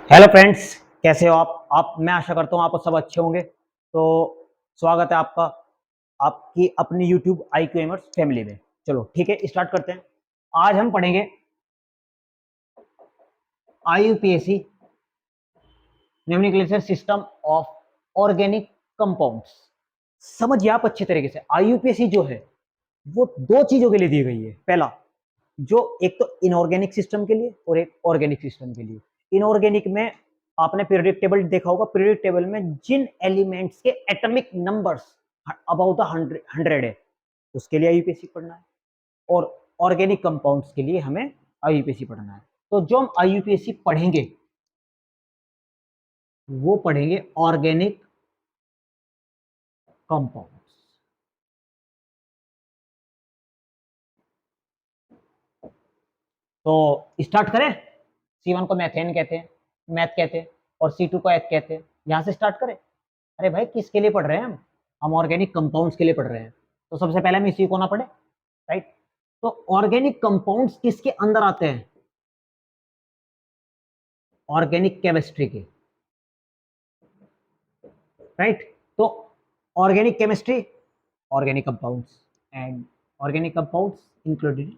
Hello friends, कैसे हो आप मैं आशा करता हूँ आप सब अच्छे होंगे। तो स्वागत है आपका आपकी अपनी यूट्यूब IQ एमर्स फैमिली में। चलो ठीक है, स्टार्ट करते हैं। आज हम पढ़ेंगे IUPAC nomenclature system of organic compounds. समझिए आप अच्छी तरीके से, IUPAC जो है वो दो चीजों के लिए दी गई है। पहला, जो एक तो इनऑर्गेनिक सिस्टम के लिए और एक ऑर्गेनिक सिस्टम के लिए। इनऑर्गेनिक में आपने पीरियोडिक टेबल देखा होगा, पीरियोडिक टेबल में जिन एलिमेंट्स के एटॉमिक नंबर्स अबाउट द 100 है उसके लिए IUPAC पढ़ना है, और ऑर्गेनिक कंपाउंड्स के लिए हमें IUPAC पढ़ना है। तो जो हम IUPAC पढ़ेंगे वो पढ़ेंगे ऑर्गेनिक कंपाउंड्स। तो स्टार्ट करें। C1 को मैथेन कहते हैं, मैथ कहते हैं, और C2 को एथ कहते हैं। यहां से स्टार्ट करें। अरे भाई, किसके लिए पढ़ रहे हैं हम ऑर्गेनिक कंपाउंड्स के लिए पढ़ रहे हैं। तो सबसे पहले हम इसी को ना पढ़े, राइट। तो ऑर्गेनिक कंपाउंड्स किसके अंदर आते हैं? ऑर्गेनिक केमिस्ट्री के, राइट। तो organic chemistry, organic compounds, and organic compounds included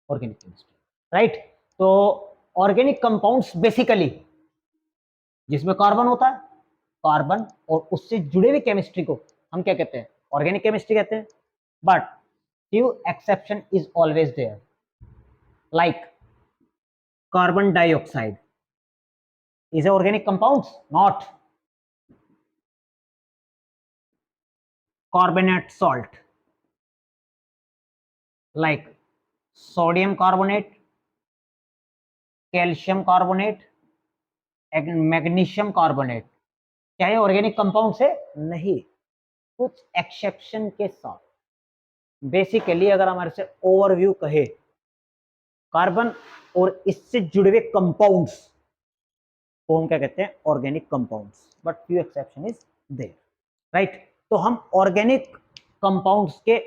organic chemistry, right. तो ऑर्गेनिक कंपाउंड्स बेसिकली जिसमें कार्बन होता है, कार्बन और उससे जुड़े हुए केमिस्ट्री को हम क्या कहते हैं? ऑर्गेनिक केमिस्ट्री कहते हैं। But few exception is always there, like carbon dioxide is a organic compounds, not carbonate salt, like sodium carbonate, calcium carbonate, magnesium carbonate. क्या ये ऑर्गेनिक कंपाउंड्स है? नहीं, कुछ एक्सेप्शन के साथ। बेसिकली अगर हमारे से ओवरव्यू कहे, कार्बन और इससे जुड़े हुए कंपाउंड्स को हम क्या कहते हैं? Organic compounds. But few exception is there, right. तो हम ऑर्गेनिक कंपाउंड्स के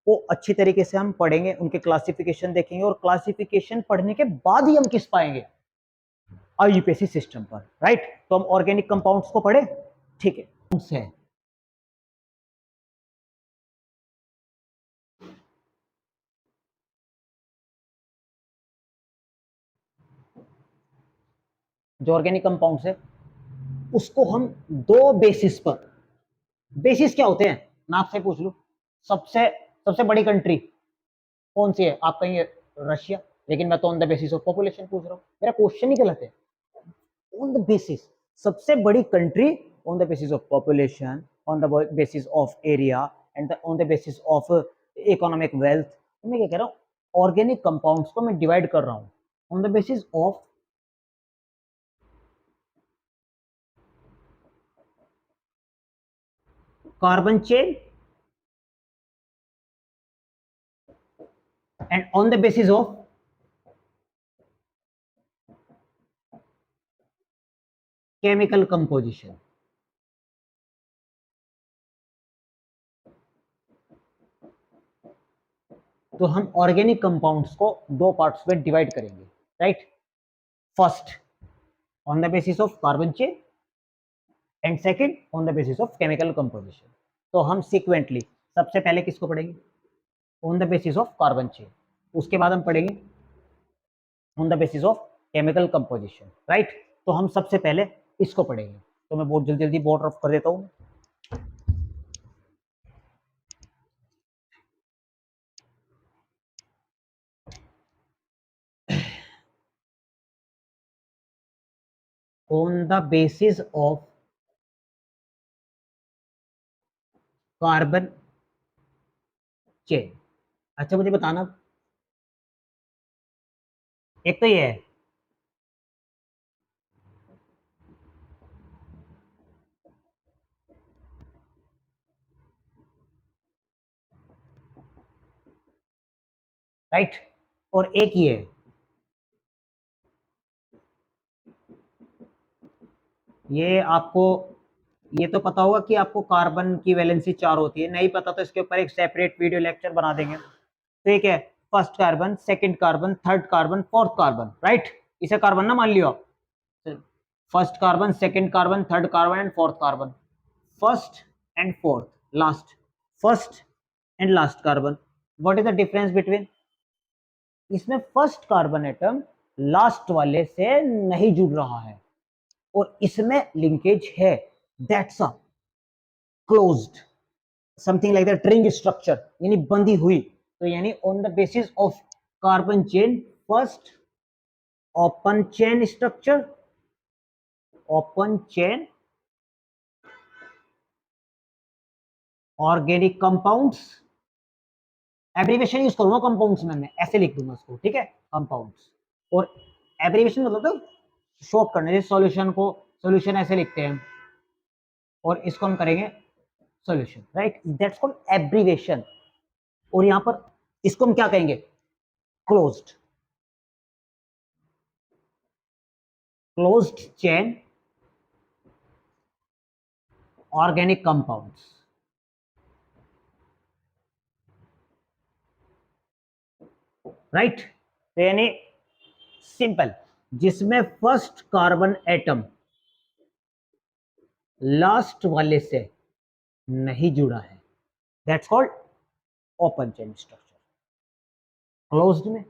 को अच्छी तरीके से हम पढ़ेंगे, उनके क्लासिफिकेशन देखेंगे, और क्लासिफिकेशन पढ़ने के बाद ही हम किस पाएंगे? IUPAC सिस्टम पर, राइट। तो हम ऑर्गेनिक कंपाउंड्स को पढ़े, ठीक है। जो ऑर्गेनिक कंपाउंड्स है उसको हम दो बेसिस पर, बेसिस क्या होते हैं मैं आपसे पूछ लूं, सबसे सबसे बड़ी कंट्री कौन सी है? आप कहेंगे रशिया, लेकिन मैं तो on the basis of population पूछ रहा हूं। मेरा क्वेश्चन ही गलत है। ऑन द बेसिस, सबसे बड़ी country on the basis of population, on the basis of area, and on the basis of economic wealth. मैं क्या कह रहा हूं? ऑर्गेनिक कंपाउंड्स को मैं डिवाइड कर रहा हूं on the basis of carbon chain and on the basis of chemical composition. तो हम ऑर्गेनिक कंपाउंड्स को दो पार्ट्स में डिवाइड करेंगे, right. First on the basis of carbon chain, and second on the basis of chemical composition. तो हम sequentially सबसे पहले किसको पढ़ेंगे? On the basis of carbon chain. उसके बाद हम पढ़ेंगे on the basis of chemical composition, right. तो हम सबसे पहले इसको पढ़ेंगे। तो मैं बहुत जल्दी जल्दी बोर्ड रफ कर देता हूं। On the basis of carbon chain. अच्छा मुझे बताना, एक तो ये है, राइट, और एक ये है। ये आपको ये तो पता होगा कि आपको कार्बन की वैलेंसी 4 होती है। नहीं पता तो इसके ऊपर एक सेपरेट वीडियो लेक्चर बना देंगे। ठीक है, first carbon, second carbon, third carbon, fourth carbon, right. इसे कार्बन ना मान लियो आप। First carbon, second carbon, third carbon and fourth carbon, first and fourth, last, first and last carbon, what is the difference between? इसमें first carbon atom last वाले से नहीं जुड़ रहा है और इसमें लिंकेज है, that's a closed, something like that ring structure, यानी बंधी हुई। तो यानी on the basis of carbon chain, first open chain structure, open chain organic compounds, abbreviation use करूंगा कंपाउंड्स में, मैं ऐसे लिख दूंगा उसको, ठीक है, कंपाउंड्स। और एब्रीविएशन मतलब तो शॉर्ट करने, जैसे सॉल्यूशन को सॉल्यूशन ऐसे लिखते हैं और इसको हम करेंगे solution, right, that's called abbreviation. और यहां पर इसको हम क्या कहेंगे? Closed, closed chain organic compounds, right. तो यानी सिंपल, जिसमें फर्स्ट कार्बन एटम लास्ट वाले से नहीं जुड़ा है, that's called open chain structure. Closed में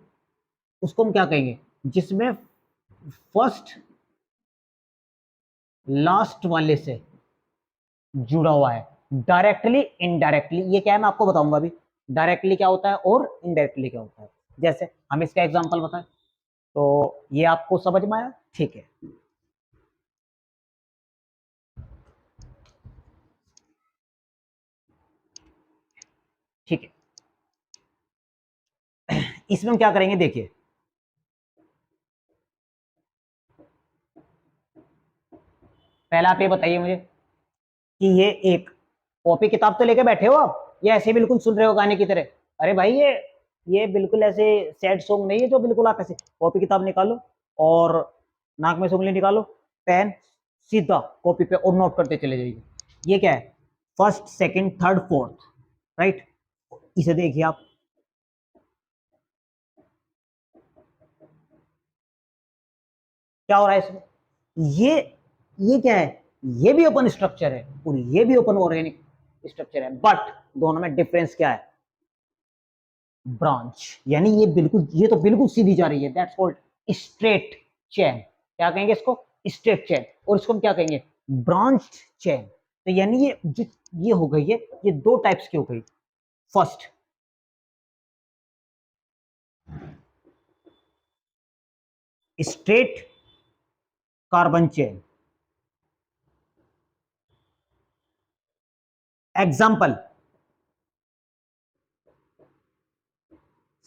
उसको हम क्या कहेंगे? जिसमें फर्स्ट लास्ट वाले से जुड़ा हुआ है, डायरेक्टली इनडायरेक्टली। ये क्या है मैं आपको बताऊंगा अभी, डायरेक्टली क्या होता है और इनडायरेक्टली क्या होता है। जैसे हम इसका एग्जांपल बताएं तो ये आपको समझ में आया? ठीक है, ठीक है। इसमें हम क्या करेंगे, देखिए, पहले आप ये बताइए मुझे कि ये एक कॉपी किताब तो लेके बैठे हो आप, या ऐसे बिल्कुल सुन रहे हो गाने की तरह? अरे भाई ये बिल्कुल ऐसे सैड सॉन्ग नहीं है जो बिल्कुल आप ऐसे कॉपी किताब निकालो और नाक में से उंगली निकालो, पेन सीधा कॉपी पे और नोट करते चले जाइए। ये क्या है? First, second, third, fourth, right. इसे देखिए आप, क्या हो रहा है इसमें? ये ये क्या है? ये भी ओपन स्ट्रक्चर है और ये भी ओपन ऑर्गेनिक स्ट्रक्चर है, बट दोनों में डिफरेंस क्या है? ब्रांच, यानी ये तो बिल्कुल सीधी जा रही है, दैट्स कॉल्ड स्ट्रेट चेन। क्या कहेंगे इसको? Straight chain. और इसको हम क्या कहेंगे? Branched chain. तो यानी ये हो गई है, ये दो टाइप्स की हो गई। First straight carbon chain, example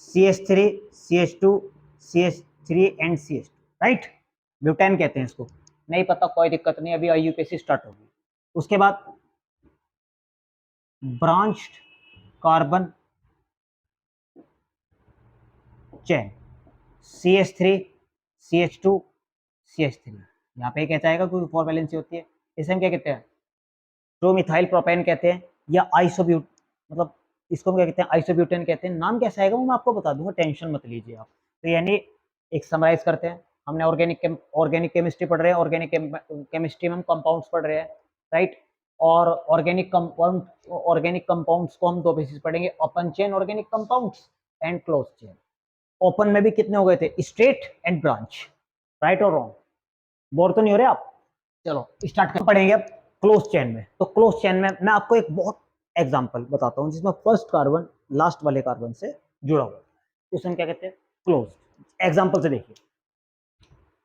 CH3 CH2 CH3 and CH2, right. Butane कहते हैं इसको, नहीं पता कोई दिक्कत नहीं, अभी IUPAC स्टार्ट होगी। उसके बाद branched carbon chain, CH3 CH2 CH3, यहाँ पे कहता है कोई 4 वैलेंसी होती है, इसे हम क्या कहते हैं? ट्रोमिथाइल प्रोपेन कहते हैं, या आइसोब्यूट, मतलब इसको हम क्या कहते हैं? आइसोब्यूटेन कहते हैं। नाम कैसा आएगा वो मैं आपको बता दूंगा, टेंशन मत लीजिए आप। तो यानी एक समराइज करते हैं, हमने ऑर्गेनिक केमिस्ट्री पढ़ रहे हैं, ऑर्गेनिक केमिस्ट्री में हम कंपाउंड्स पढ़ रहे हैं, राइट। और ऑर्गेनिक कंपाउंड्स को हम दो बेसिस पढ़ेंगे, open chain organic compounds and close chain. Open में भी कितने हो गए थे? स्ट्रेट एंड ब्रांच, राइट और रॉन्ग? बोर तो नहीं हो रहे आप? चलो स्टार्ट कर पढ़ेंगे अब क्लोज चेन में। तो क्लोज चेन में मैं आपको एक बहुत एग्जांपल बताता हूं जिसमें फर्स्ट कार्बन लास्ट वाले कार्बन से जुड़ा हुआ है, उसे हम क्या कहते हैं? क्लोज। एग्जांपल से देखिए,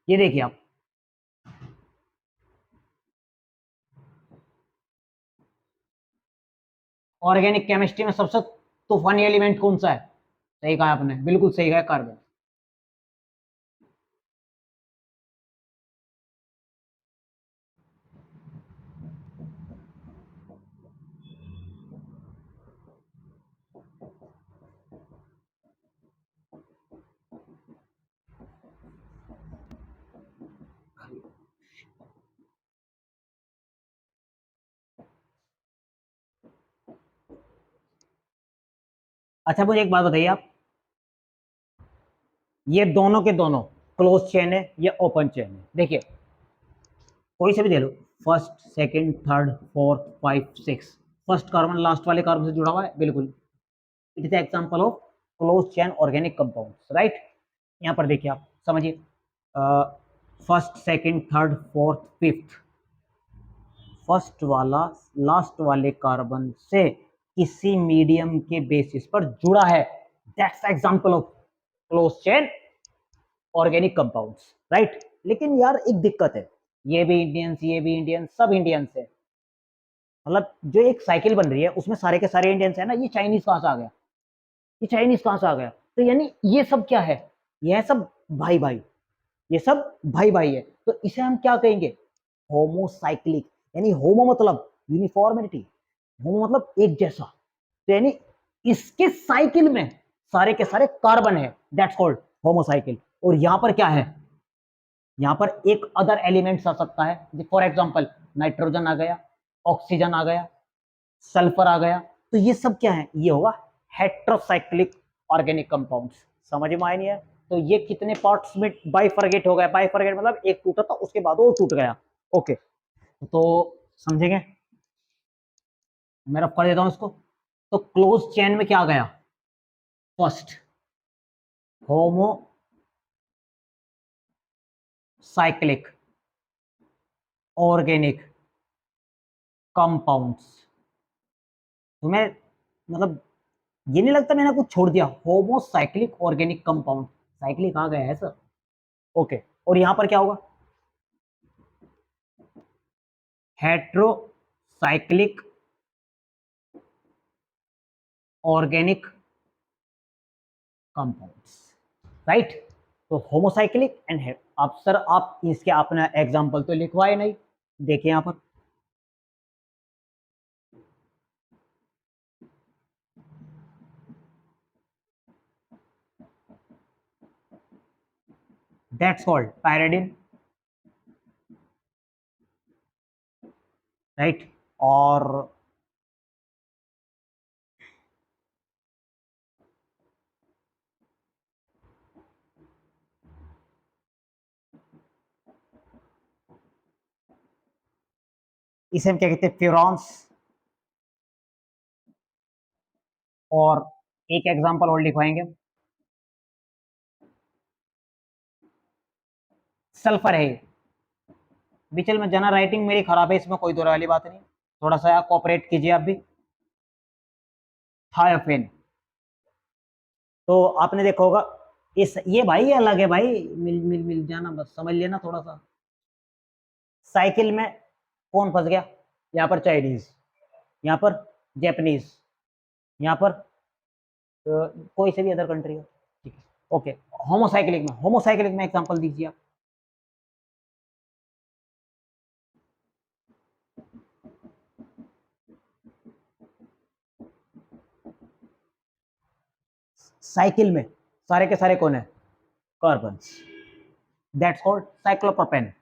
ये देखिए आप, ऑर्गेनिक केमिस्ट्री में सबसे तूफानी एलिमेंट कौन सा है? सही कहा आपने, बिल्कुल सही कहा, कार्बन। अच्छा मुझे एक बात बताइए आप, ये दोनों के दोनों क्लोज चेन है या ओपन चेन है? देखिए कोई से भी दे लो, first second third fourth five six, first carbon last वाले कार्बन से जुड़ा हुआ है, बिल्कुल it is example of close chain organic compounds, right. यहाँ पर देखिए आप समझिए, first second third fourth fifth, first वाला लास्ट वाले कार्बन से किसी मीडियम के बेसिस पर जुड़ा है, that's example of close chain organic compounds, right. लेकिन यार एक दिक्कत है, ये भी इंडियंस, ये भी इंडियंस, सब इंडियंस है, मतलब जो एक साइकिल बन रही है उसमें सारे के सारे इंडियंस है ना, ये चाइनीज कहां से आ गया, ये चाइनीज कहां से आ गया, तो यानी ये सब क्या है, यह सब भाई भाई, ये सब भाई भाई है, तो इसे हम क्या कहेंगे, होमोसाइक्लिक, यानी होमो मतलब यूनिफॉर्मिटी, होमो मतलब एक जैसा, तो यानी इसके साइकिल में सारे के सारे कार्बन है, दैट्स कॉल्ड होमोसाइकिल। और यहां पर क्या है, यहां पर एक अदर एलिमेंट्स आ सकता है, फॉर एग्जांपल नाइट्रोजन आ गया, ऑक्सीजन आ गया, सल्फर आ गया, तो ये सब क्या है, ये होगा हेट्रोसाइक्लिक ऑर्गेनिक कंपाउंड्स, समझ में आया नहीं है। तो ये कितने पार्ट्स में बाइफरगेट हो गया, बाइफरगेट मतलब एक टूटा था उसके बाद वो टूट गया, ओके, तो समझेंगे, मैं रफ कर देता हूं इसको। तो क्लोज चेन में क्या आ गया, फर्स्ट होमो साइक्लिक ऑर्गेनिक कंपाउंड्स, तुम्हें मतलब ये नहीं लगता मैंने कुछ छोड़ दिया, होमोसाइक्लिक ऑर्गेनिक कंपाउंड, साइक्लिक आ गया है सर, ओके। और यहां पर क्या होगा, हेट्रोसाइक्लिक ऑर्गेनिक कंपाउंड्स, राइट। तो होमोसाइक्लिक एंड आप सर आप इसके अपना एग्जांपल तो लिखवाए नहीं, देखिए यहां पर दैट्स कॉल्ड पायरिडिन, राइट। और इसे हम क्या कहते हैं, फ्यूरॉन्स। और एक एग्जांपल और लिखवाएंगे, सल्फर है, बिचल में जना राइटिंग मेरी खराब है, इसमें कोई दो वाली बात नहीं, थोड़ा सा कोऑपरेट कीजिए आप भी। थायोफेन, तो आपने देखा होगा इस, ये भाई अलग है भाई, मिल मिल मिल जाना, बस समझ लेना थोड़ा सा। साइकिल में कौन फंस गया, यहाँ पर चाइनीज, यहाँ पर जापानीज, यहाँ पर कोई से भी अदर कंट्री हो, ठीक है, ओके। होमोसाइक्लिक में, होमोसाइक्लिक में एग्जांपल दीजिए आप, साइकिल में सारे के सारे कौन है, carbon, that's called cyclopropane,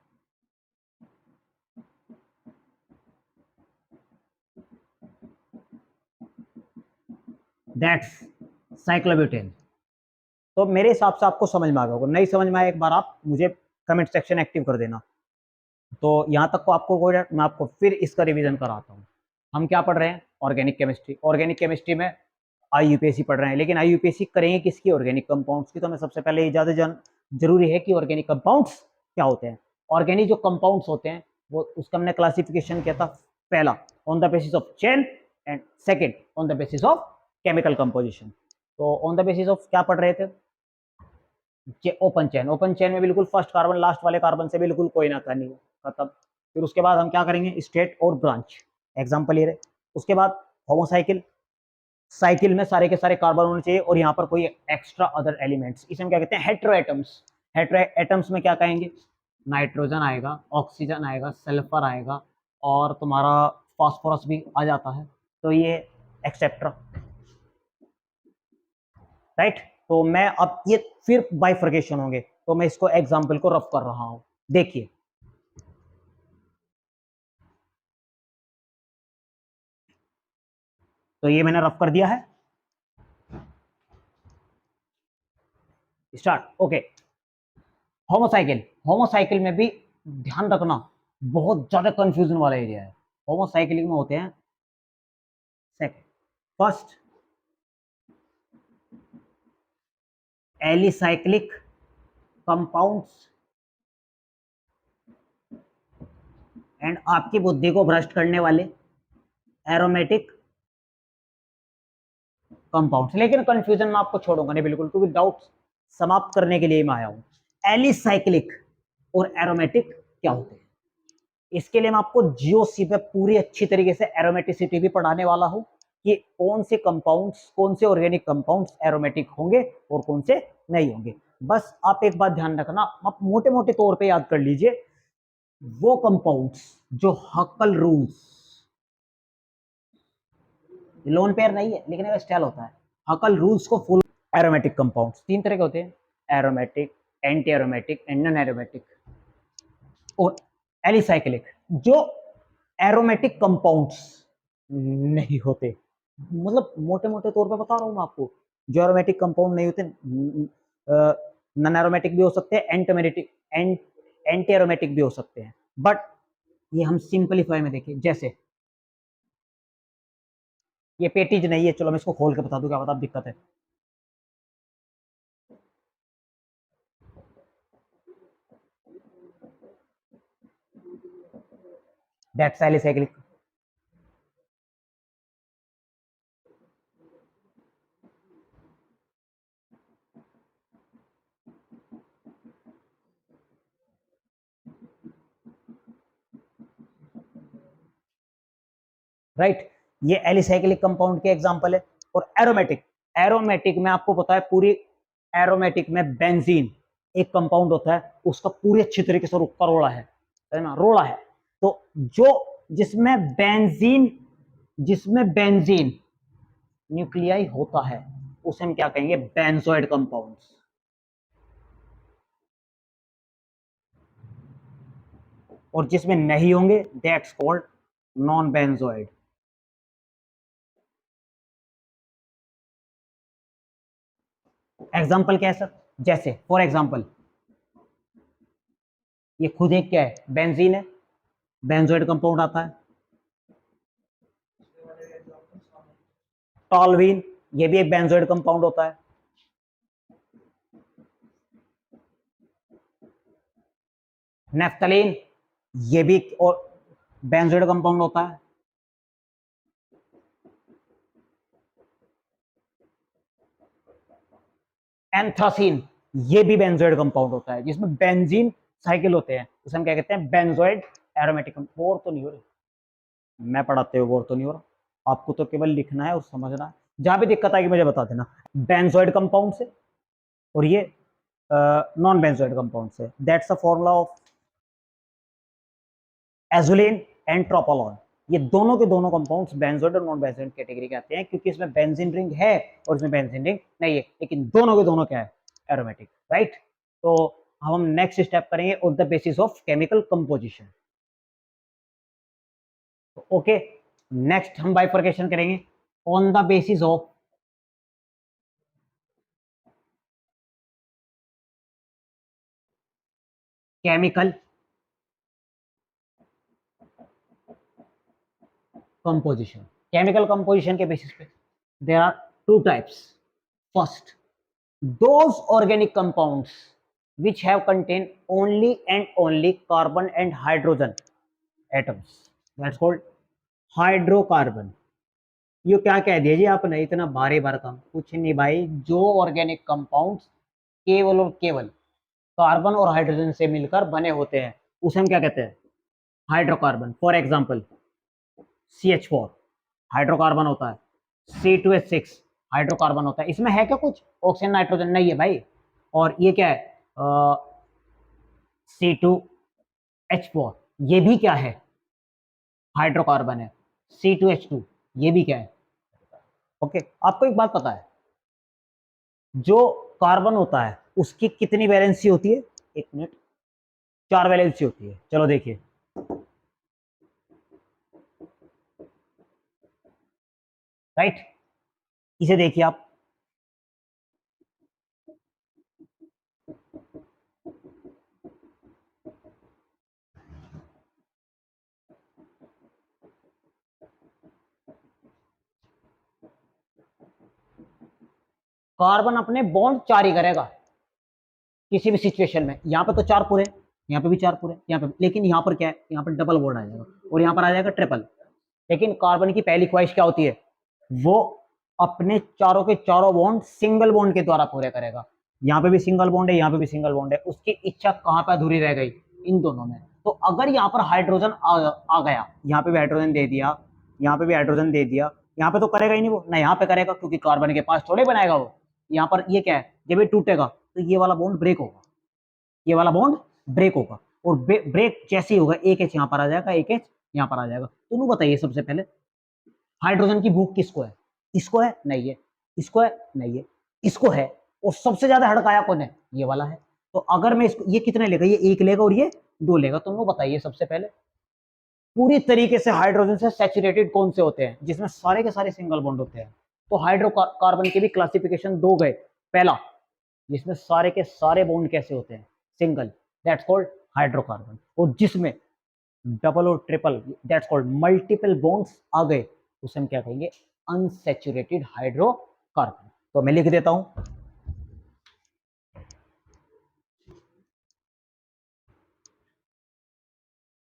that's cyclobutane. तो मेरे हिसाब से आपको समझ में आ गया होगा, नहीं समझ में आया एक बार आप मुझे कमेंट सेक्शन एक्टिव कर देना। तो यहाँ तक को आपको कोई, मैं आपको फिर इसका रिवीजन कराता हूँ। हम क्या पढ़ रहे हैं, ऑर्गेनिक केमिस्ट्री, ऑर्गेनिक केमिस्ट्री में IUPAC पढ़ रहे हैं, लेकिन IUPAC करेंगे किसकी, ऑर्गेनिक कंपाउंड्स की। तो मैं सबसे पहले ये ज़्यादा जरूरी है कि ऑर्गेनिक कंपाउंड्स क्या होते हैं। ऑर्गेनिक जो कंपाउंड्स होते हैं वो, उसका हमने क्लासिफिकेशन किया था, पहला on the basis of chain, and second on the basis of chemical composition. तो ऑन द बेसिस ऑफ क्या पढ़ रहे थे, ओपन चेन, ओपन चेन में बिल्कुल फर्स्ट कार्बन लास्ट वाले कार्बन से बिल्कुल कोई ना करनी हो, खत्म। फिर उसके बाद हम क्या करेंगे, स्ट्रेट और ब्रांच, एग्जांपल ये रहे। उसके बाद होमोसाइकिल, साइकिल में सारे के सारे कार्बन होने चाहिए और यहाँ पर कोई एक्स्ट्रा अदर एलिमेंट्स, इसे हम क्या कहते हैं, हेट्रो एटम्स। हेट्रो एटम्स में क्या कहेंगे, नाइट्रोजन आएगा, ऑक्सीजन आएगा, सल्फर आएगा, और तुम्हारा फास्फोरस भी आ जाता है, तो ये एक्सेट्रा, राइट। तो मैं अब ये फिर बाइफर्केशन होंगे, तो मैं इसको एग्जाम्पल को रफ कर रहा हूं, देखिए। तो ये मैंने रफ कर दिया है, स्टार्ट, ओके। होमोसाइकिल, होमोसाइकिल में भी ध्यान रखना, बहुत ज्यादा कंफ्यूजन वाला एरिया है। होमोसाइक्लिक में होते हैं second, first alicyclic compounds and आपकी बुद्धि को भ्रष्ट करने वाले एरोमेटिक कंपाउंड्स। लेकिन कंफ्यूजन में आपको छोड़ूंगा नहीं बिल्कुल, क्योंकि डाउट समाप्त करने के लिए मैं आया हूं। एलिसाइक्लिक और एरोमेटिक क्या होते हैं, इसके लिए मैं आपको जीओसी पे पूरी अच्छी तरीके से एरोमेटिसिटी भी पढ़ाने वाला हूं कि कौन से कंपाउंड्स, कौन से ऑर्गेनिक कंपाउंड्स एरोमेटिक होंगे और कौन से नहीं होंगे। बस आप एक बात ध्यान रखना, आप मोटे मोटे तौर पे याद कर लीजिए, वो कंपाउंड्स जो हकल रूल्स, लोन पेयर नहीं है लेकिन एक स्टाइल होता है, हकल रूल्स को फुल। एरोमेटिक कंपाउंड्स तीन तरह के होते हैं, aromatic, anti aromatic and non aromatic. और एलिसाइक्लिक जो एरोमेटिक कंपाउंड्स नहीं होते, मतलब मोटे मोटे तौर पे बता रहा हूं मैं आपको, जो एरोमेटिक कंपाउंड नहीं होते, नॉन एरोमेटिक भी हो सकते हैं, एंटी एरोमेटिक भी हो सकते हैं। बट ये हम सिंपलीफाई में देखें, जैसे ये पेटीज नहीं है, चलो मैं इसको खोल के बता दूं, क्या बता दिक्कत है। That's alicyclic. राइट, ये एलिसाइक्लिक कंपाउंड के एग्जांपल है। और एरोमेटिक, एरोमेटिक में आपको पता है पूरी, एरोमेटिक में बेंजीन एक कंपाउंड होता है, उसका पूरी अच्छी तरीके से रुका रोड़ा है ना, रोड़ा है। तो जो जिसमें बेंजीन न्यूक्लियाई होता है उसे हम क्या कहेंगे, बेंजोइड कंपाउंड्स। और जिसमें नहीं होंगे that's called non benzenoid. Example क्या है सर, जैसे फॉर एग्जांपल ये खुद एक क्या है, बेंजीन है, बेंजोइड कंपाउंड आता है। टॉलवीन, ये भी एक बेंजोइड कंपाउंड होता है। नेफ्थलीन, ये भी और बेंजोइड कंपाउंड होता है। एंथ्रासीन, ये भी बेंजोइड कंपाउंड होता है, जिसमें बेंजीन साइकिल होते हैं, उसे हम क्या कहते हैं, बेंजोइड एरोमेटिक। बोर तो नहीं हो रही, मैं पढ़ाते हुए बोर तो नहीं हो रहा, आपको तो केवल लिखना है और समझना है। जहां भी दिक्कत आएगी मुझे बता देना। बेंजोइड कंपाउंड से, और ये नॉन बेंजोइड कंपाउंड से, that's the formula of azulene and tropolone. ये दोनों के दोनों कंपाउंड्स बेंजोइड और नॉन बेंजोइड कैटेगरी के आते हैं, क्योंकि इसमें बेंजीन रिंग है और इसमें बेंजीन रिंग नहीं है, लेकिन दोनों के दोनों क्या है, एरोमेटिक। राइट, तो हम नेक्स्ट स्टेप करेंगे on the basis of chemical composition. Okay, next हम बाइफर्केशन करेंगे on the basis of chemical composition. Chemical composition के बेसिस पे there are two types. First, those organic compounds which have contained only and only carbon and hydrogen atoms, that's called hydrocarbon। ये क्या कह दिया जी आपने, इतना भारी भरकम कुछ नहीं भाई, जो ऑर्गेनिक कंपाउंड्स केवल और केवल कार्बन और हाइड्रोजन से मिलकर बने होते हैं उसे हम क्या कहते हैं, hydrocarbon. For example CH4 hydrocarbon होता है, C2H6 हाइड्रोकार्बन होता है। इसमें है क्या कुछ ऑक्सीजन नाइट्रोजन, नहीं है भाई। और ये क्या है, C2H4, ये भी क्या है, हाइड्रोकार्बन है। C2H2, ये भी क्या है। ओके, आपको एक बात पता है, जो कार्बन होता है उसकी कितनी वैलेंसी होती है, एक मिनट, 4 वैलेंसी होती है। चलो देखिए, राइट, इसे देखिए आप, कार्बन अपने बॉन्ड 4 ही करेगा किसी भी सिचुएशन में। यहाँ पे तो 4 पूरे, यहाँ पे भी 4 पूरे, यहाँ पे, लेकिन यहाँ पर क्या है, यहाँ पर डबल बॉन्ड आ जाएगा और यहाँ पर आ जाएगा ट्रिपल। लेकिन कार्बन की पहली ख्वाहिश क्या होती है, वो अपने चारों के चारों बॉन्ड सिंगल बॉन्ड के द्वारा पूरे करेगा। यहाँ पे भी सिंगल बॉन्ड है, यहाँ पे भी सिंगल बॉन्ड है, उसकी इच्छा कहाँ पे अधूरी रह गई, इन दोनों में। तो अगर यहाँ पर हाइड्रोजन आ गया, यहाँ पे भी हाइड्रोजन दे दिया, यहाँ पे भी हाइड्रोजन दे दिया, यहाँ पे तो करेगा ही नहीं वो, ना यहाँ पे करेगा, क्योंकि कार्बन के पास थोड़े बनाएगा वो। यहाँ पर ये क्या है, जब ये टूटेगा तो ये वाला बॉन्ड ब्रेक होगा, ये वाला बॉन्ड ब्रेक होगा, और ब्रेक जैसे ही होगा एक एच यहाँ पर आ जाएगा, एक एच यहाँ पर आ जाएगा। तुम बताइए सबसे पहले हाइड्रोजन की भूख किसको है, इसको है, नहीं है, इसको है, नहीं है, इसको है, और सबसे ज्यादा हड़काया कौन है, ये वाला है। तो अगर मैं इसको, ये कितने लेगा, ये 1 लेगा और ये 2 लेगा, तुम बताइए सबसे पहले पूरी तरीके से हाइड्रोजन से सैचुरेटेड कौन से होते हैं, जिसमें सारे के सारे सिंगल बॉन्ड होते हैं। तो हाइड्रोकार्बन के भी क्लासिफिकेशन 2 गए। पहला, जिसमें सारे के सारे बॉन्ड कैसे होते हैं, सिंगल, दैट्स कॉल्ड हाइड्रोकार्बन। और जिसमें डबल और triple, that's called multiple bonds आ गए, उसे हम क्या कहेंगे, अनसैचुरेटेड हाइड्रोकार्बन। तो मैं लिख देता हूं,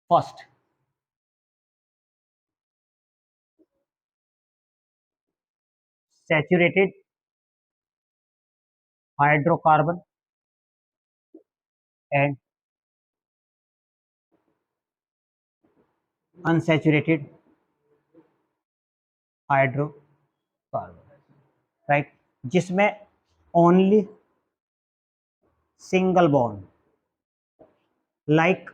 first saturated hydrocarbon and unsaturated hydrocarbon, right, जिसमें only single bond like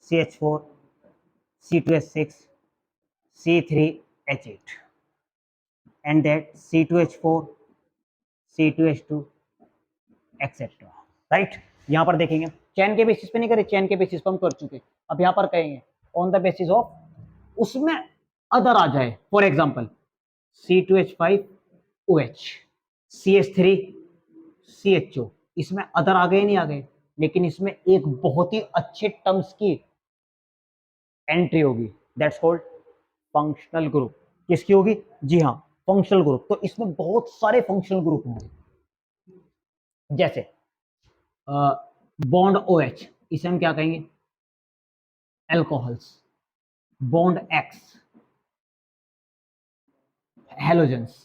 CH4, C2H6, C3H8 and that C2H4, C2H2 etcetera, right. यहां पर देखेंगे चैन के बेसिस पे नहीं करे, चैन के बेसिस पे हम कर चुके, अब यहां पर कहेंगे ऑन द बेसिस ऑफ उसमें अदर आ जाए, for example C2H5OH, CH3 CHO, इसमें अदर आ गए नहीं आ गए, लेकिन इसमें एक बहुत ही अच्छे टर्म्स की एंट्री होगी, दैट्स कॉल्ड फंक्शनल ग्रुप। किसकी होगी, जी हाँ, फंक्शनल ग्रुप। तो इसमें बहुत सारे फंक्शनल ग्रुप होंगे, जैसे बॉन्ड OH, इसे हम क्या कहेंगे, alcohols. Bond X, halogens.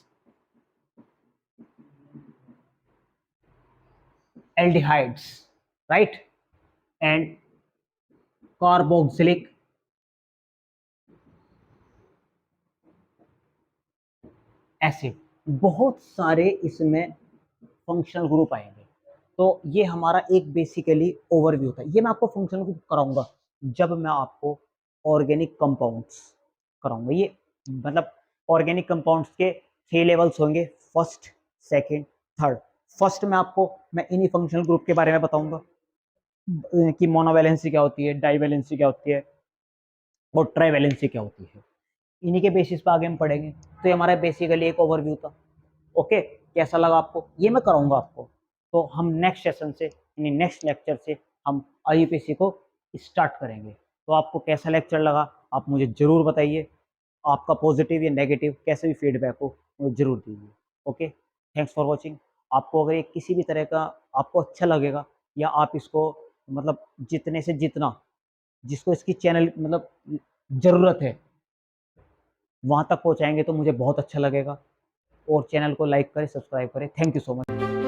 Aldehydes, right, and carboxylic acid. बहुत सारे इसमें फंक्शनल ग्रुप आएंगे। तो ये हमारा एक बेसिकली ओवरव्यू था। ये मैं आपको फंक्शनल ग्रुप कराऊंगा जब मैं आपको ऑर्गेनिक कंपाउंड्स कराऊंगा। ये मतलब ऑर्गेनिक कंपाउंड्स के 3 लेवल्स होंगे, फर्स्ट, सेकंड, थर्ड। फर्स्ट में आपको मैं इन्हीं फंक्शनल ग्रुप के बारे में बताऊंगा कि मोनोवैलेंसी क्या होती है, डाइवैलेंसी क्या होती है और ट्राइवैलेंसी क्या होती है। इन्हीं के बेसिस पे आगे हम पढ़ेंगे। तो ये हमारा बेसिकली एक ओवरव्यू था। ओके, कैसा लगा आपको, ये मैं कराऊंगा आपको। तो हम नेक्स्ट सेशन से, यानी नेक्स्ट लेक्चर से हम IUPAC को स्टार्ट करेंगे। तो आपको कैसा लेक्चर लगा आप मुझे जरूर बताइए। आपका पॉजिटिव या नेगेटिव कैसे भी फीडबैक हो मुझे जरूर दीजिए। Okay, thanks for watching. आपको अगर ये किसी भी तरह का आपको अच्छा लगेगा, या आप इसको मतलब जितने से जितना जिसको इसकी चैनल मतलब ज़रूरत है वहाँ तक पहुँचाएंगे तो मुझे बहुत अच्छा लगेगा। और चैनल को लाइक करें, सब्सक्राइब करें। Thank you so much.